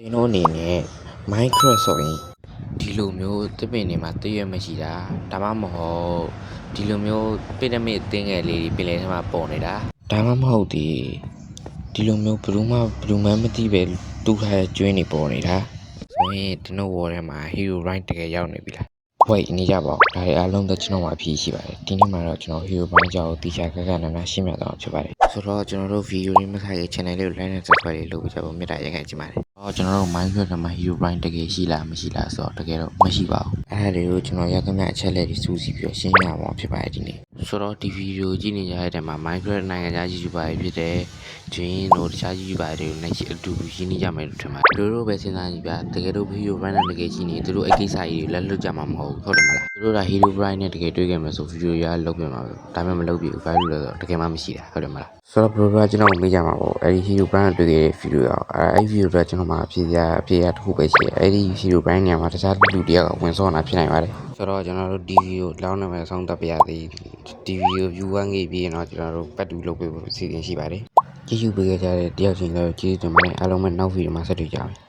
တင်းတို့အနေနဲ့ Minecraft ဆိုရင်ဒီလိုမျိုးတစ်ပင်တွေမှာတရွက်မရှိတာဒါမှမဟုတ်ဒီလိုမျိုးပိရမစ်တင်းငယ်လေးတွေပင်လယ်ထဲမှာပေါ်နေတာဒါမှမဟုတ်ဒီလိုမျိုးဘယ်သူမှမသိပဲတူထားတဲ့ကျွင်းတွေပေါ်နေတာဆိုရင်ကျွန်တော် wall ထဲမှာ hero rank တကယ်ရောက်နေပြီလားwait နေကြပါဦးဒါတွေအားလုံးတော့ကျွန်တော်မှာအဖြစ်ရှိပါတယ်ဒီနေ့မှာတော့ကျွန်တော် hero rank ကြောင့်တီချာကနာရှင်းပြတော့ဖြစ်ပါတယ်ဆိုတော့ကျွန်တော်တို့ video လေးမခါရဲ့ channel လေးကို like နဲ့ subscribe လေးလုပ်ကြပါဦးမြတ်တာရက်ခံချင်ပါတယ်ကျွန်တော်တို့ Minecraft မှာ hero rank တကယ်ရှိလားမရှိလားဆိုတော့တကယ်တော့မရှိပါဘူးအဲ့ဒါတွေကိုကျွန်တော်ရသမျှအချက်လက်တွေစူးစီးပြီးတော့ရှင်းပြမှာဖြစ်ပါတယ်ဒီနေ့ဆိုတော့ဒီ video ကြည့်နေကြတဲ့တဲမှာ Minecraft နိုင်ငံခြား YouTuber တွေဖြစ်တဲ့ဂျင်းတို့တခြား YouTuber တွေကိုနိုင်ရှိအတူတူရှင်းနေကြမယ်လို့ထင်ပါတယ်သူတို့ပဲစဉ်းစားကြည့်ပြတကယ်တော့ hero rank နဲ့တကယ်ရှိနေသူတို့အကိစ္စကြီးတွေလက်လွတ်ကြမှာမဟုတ်ဘူးဟုတ်တယ်မလားသူတို့က hero rank နဲ့တကယ်တွေ့ခဲ့မယ်ဆို video ရလောက်ပြန်မှာပဲဒါပေမဲ့မလုပ်ပြဘူးဘာလို့လဲဆိုတော့တကယ်မှမရှိတာဟုတ်တယ်မလားဆိုတော့ bro ကကျွန်တော်မေးကြမှာပေါ့အဲ့ဒီ hero brand တွေ့ခဲ့တဲ့ video ရောအဲ့ video တော့ကျွန်တော်မှာအဖြေရတစ်ခုပဲရှိတယ်အဲ့ဒီ hero brand နေရာမှာတခြားလူတယောက်ကဝင်စောတာဖြစ်နိုင်ပါတယ်ဆိုတော့ကျွန်တော်တို့ဒီ video လောင်းနေမယ်ဆောင်းတက်ပြရသေးဒီ video view 1K ပြီးရင်တော့ကျွန်တော်တို့ပတ်တူလုပ်ပေးဖို့အစီအစဉ်ရှိပါတယ်ကြည့်ရှုပေးကြတဲ့တယောက်ချင်းလည်းကျေးဇူးတင်ပါတယ်အားလုံးပဲနောက် video မှာဆက်တွေ့ကြပါမယ်